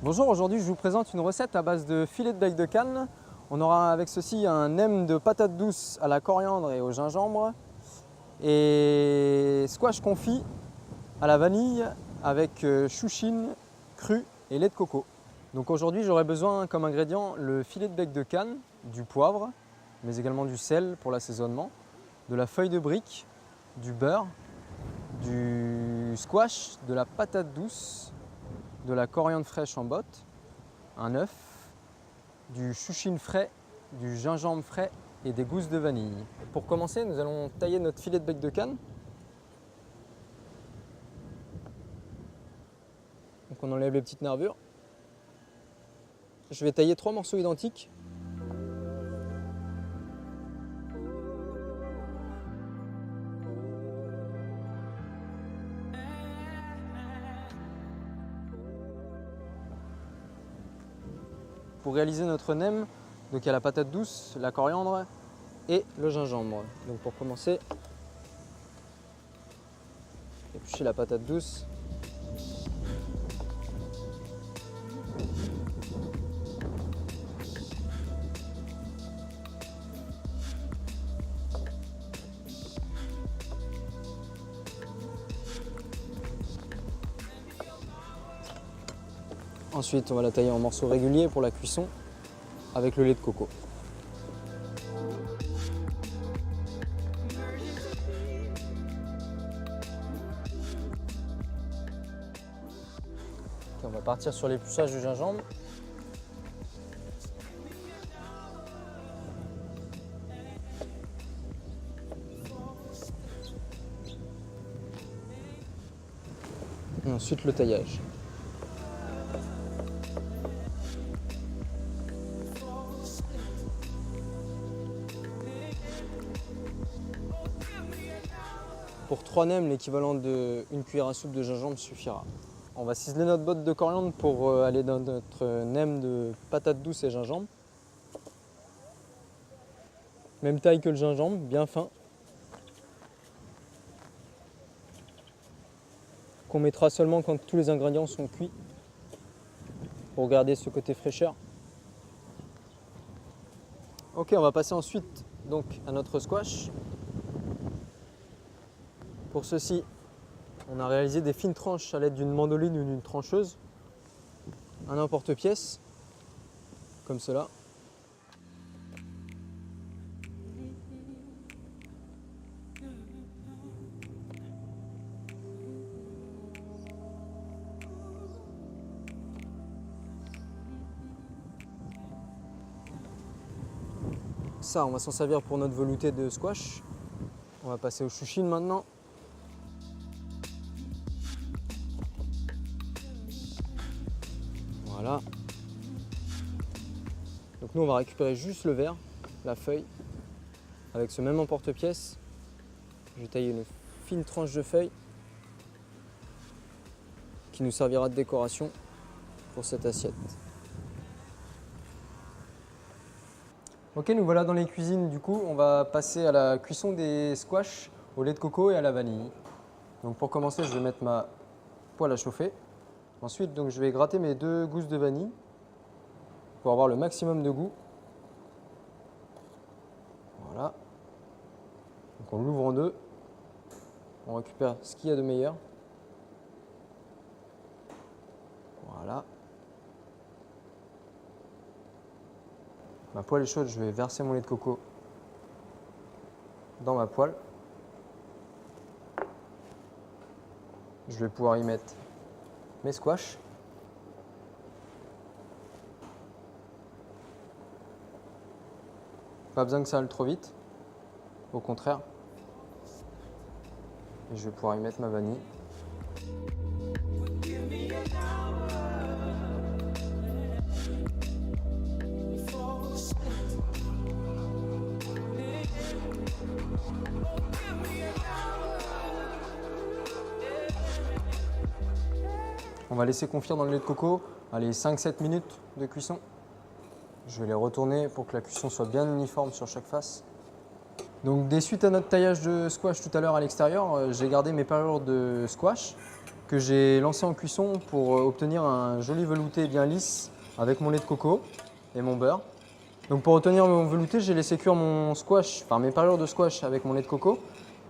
Bonjour, aujourd'hui je vous présente une recette à base de filet de bec de canne. On aura avec ceci un nem de patates douces à la coriandre et au gingembre et squash confit à la vanille avec chouchine crue et lait de coco. Donc aujourd'hui j'aurai besoin comme ingrédient le filet de bec de canne, du poivre, mais également du sel pour l'assaisonnement, de la feuille de brique, du beurre, du squash, de la patate douce, de la coriandre fraîche en botte, un œuf, du chouchine frais, du gingembre frais et des gousses de vanille. Pour commencer, nous allons tailler notre filet de bec de canne. Donc on enlève les petites nervures. Je vais tailler 3 morceaux identiques. Pour réaliser notre nem, donc il y a la patate douce, la coriandre et le gingembre. Donc pour commencer, éplucher la patate douce. Ensuite, on va la tailler en morceaux réguliers pour la cuisson avec le lait de coco. On va partir sur l'épluchage du gingembre. Et ensuite le taillage. Pour 3 nems, l'équivalent d'une cuillère à soupe de gingembre suffira. On va ciseler notre botte de coriandre pour aller dans notre nem de patates douces et gingembre. Même taille que le gingembre, bien fin. Qu'on mettra seulement quand tous les ingrédients sont cuits pour garder ce côté fraîcheur. Ok, on va passer ensuite donc à notre squash. Pour ceci, on a réalisé des fines tranches à l'aide d'une mandoline ou d'une trancheuse, un emporte-pièce, comme cela. Ça, on va s'en servir pour notre velouté de squash. On va passer aux chouchines maintenant. Voilà. Donc nous on va récupérer juste le verre, la feuille. Avec ce même emporte-pièce, je vais tailler une fine tranche de feuille qui nous servira de décoration pour cette assiette. Ok, nous voilà dans les cuisines. Du coup, on va passer à la cuisson des squash au lait de coco et à la vanille. Donc pour commencer, je vais mettre ma poêle à chauffer. Ensuite, donc, je vais gratter mes 2 gousses de vanille pour avoir le maximum de goût. Voilà. Donc on l'ouvre en deux. On récupère ce qu'il y a de meilleur. Voilà. Ma poêle est chaude, je vais verser mon lait de coco dans ma poêle. Je vais pouvoir y mettre mes squash. Pas besoin que ça aille trop vite, au contraire. Et je vais pouvoir y mettre ma vanille. On va laisser confire dans le lait de coco, allez, 5-7 minutes de cuisson. Je vais les retourner pour que la cuisson soit bien uniforme sur chaque face. Donc, suite à notre taillage de squash tout à l'heure à l'extérieur, j'ai gardé mes parures de squash que j'ai lancé en cuisson pour obtenir un joli velouté bien lisse avec mon lait de coco et mon beurre. Donc pour obtenir mon velouté, j'ai laissé cuire mon squash, enfin mes parures de squash avec mon lait de coco.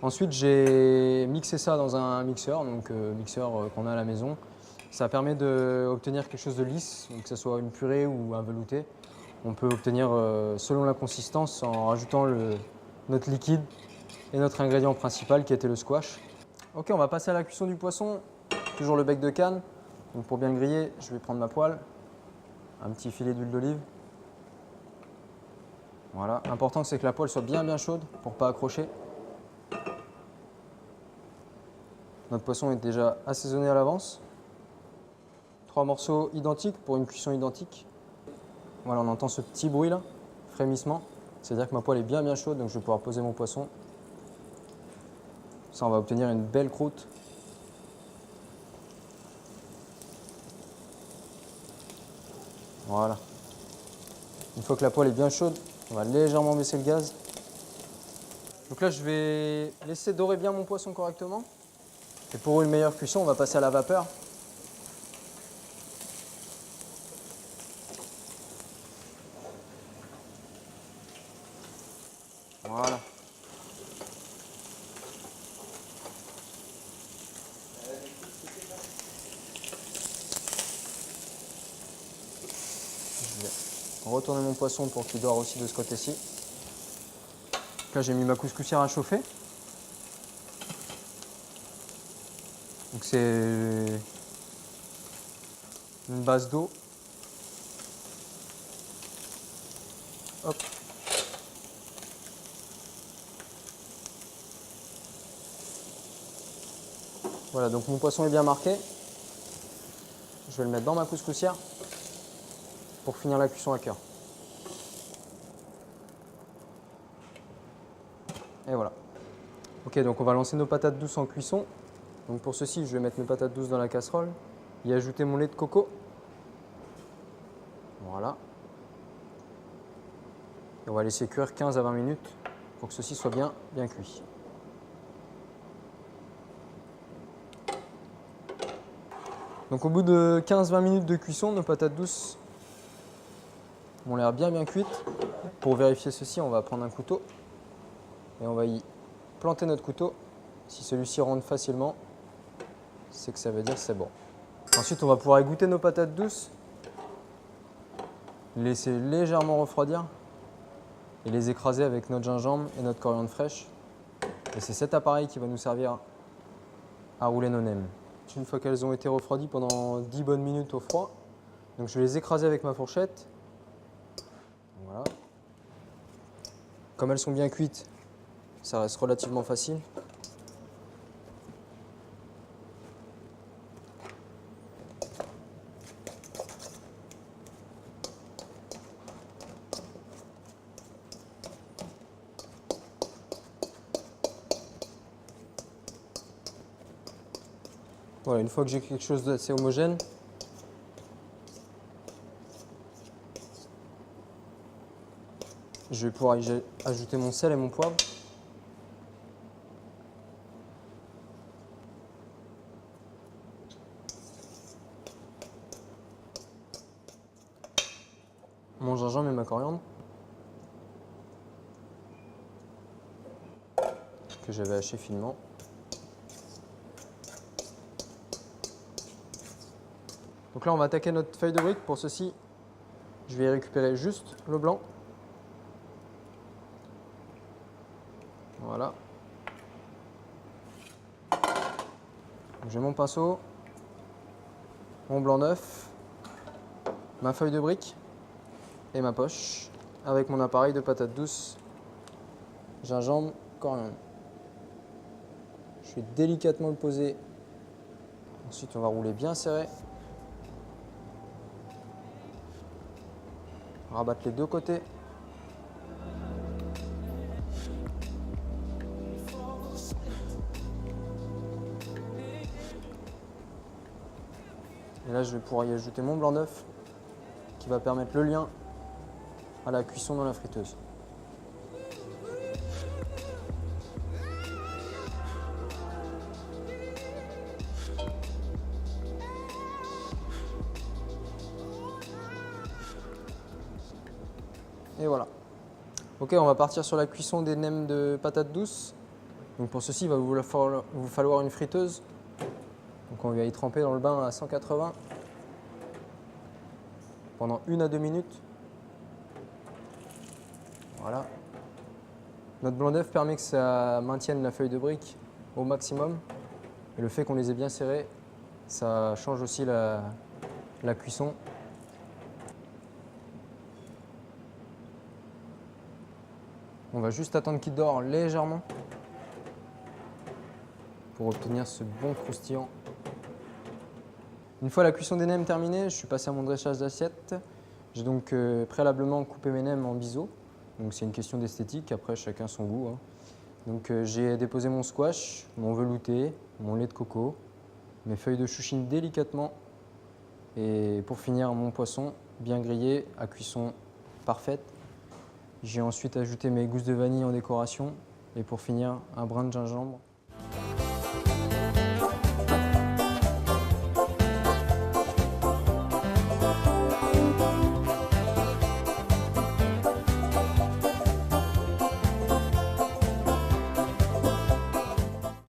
Ensuite, j'ai mixé ça dans un mixeur, donc mixeur qu'on a à la maison. Ça permet d'obtenir quelque chose de lisse, donc que ce soit une purée ou un velouté. On peut obtenir selon la consistance en rajoutant notre liquide et notre ingrédient principal qui était le squash. Ok, on va passer à la cuisson du poisson. Toujours le bec de canne. Donc pour bien le griller, je vais prendre ma poêle, un petit filet d'huile d'olive. Voilà, l'important c'est que la poêle soit bien chaude pour ne pas accrocher. Notre poisson est déjà assaisonné à l'avance. 3 morceaux identiques pour une cuisson identique. Voilà, on entend ce petit bruit là, frémissement. C'est-à-dire que ma poêle est bien chaude, donc je vais pouvoir poser mon poisson. Ça, on va obtenir une belle croûte. Voilà. Une fois que la poêle est bien chaude, on va légèrement baisser le gaz. Donc là, je vais laisser dorer bien mon poisson correctement. Et pour une meilleure cuisson, on va passer à la vapeur. Voilà. Je vais retourner mon poisson pour qu'il dore aussi de ce côté-ci. Là, j'ai mis ma couscoussière à chauffer. Donc c'est une base d'eau. Hop. Voilà, donc mon poisson est bien marqué. Je vais le mettre dans ma couscoussière pour finir la cuisson à cœur. Et voilà. Ok, donc on va lancer nos patates douces en cuisson. Donc pour ceci, je vais mettre mes patates douces dans la casserole, y ajouter mon lait de coco. Voilà. Et on va laisser cuire 15 à 20 minutes pour que ceci soit bien cuit. Donc au bout de 15-20 minutes de cuisson, nos patates douces ont l'air bien cuites. Pour vérifier ceci, on va prendre un couteau et on va y planter notre couteau. Si celui-ci rentre facilement, c'est que ça veut dire que c'est bon. Ensuite, on va pouvoir égoutter nos patates douces, les laisser légèrement refroidir et les écraser avec notre gingembre et notre coriandre fraîche. Et c'est cet appareil qui va nous servir à rouler nos nems. Une fois qu'elles ont été refroidies pendant 10 bonnes minutes au froid, donc je vais les écraser avec ma fourchette. Voilà. Comme elles sont bien cuites, ça reste relativement facile. Voilà, une fois que j'ai quelque chose d'assez homogène, je vais pouvoir y ajouter mon sel et mon poivre. Mon gingembre et ma coriandre que j'avais haché finement. Donc là, on va attaquer notre feuille de brique. Pour ceci, je vais récupérer juste le blanc. Voilà. J'ai mon pinceau, mon blanc d'œuf, ma feuille de brique et ma poche avec mon appareil de patates douces, gingembre, coriandre. Je vais délicatement le poser. Ensuite, on va rouler bien serré. Rabattre les deux côtés. Et là, je vais pouvoir y ajouter mon blanc d'œuf qui va permettre le lien à la cuisson dans la friteuse. Et voilà. Ok, on va partir sur la cuisson des nems de patates douces. Donc pour ceci, il va vous falloir une friteuse. Donc on va y tremper dans le bain à 180 pendant 1 à 2 minutes. Voilà. Notre blanc d'œuf permet que ça maintienne la feuille de brique au maximum. Et le fait qu'on les ait bien serrés, ça change aussi la cuisson. On va juste attendre qu'il dore légèrement pour obtenir ce bon croustillant. Une fois la cuisson des nems terminée, je suis passé à mon dressage d'assiette. J'ai donc préalablement coupé mes nems en biseau. Donc c'est une question d'esthétique, après chacun son goût, hein. Donc j'ai déposé mon squash, mon velouté, mon lait de coco, mes feuilles de chouchine délicatement. Et pour finir, mon poisson bien grillé à cuisson parfaite. J'ai ensuite ajouté mes gousses de vanille en décoration. Et pour finir, un brin de gingembre.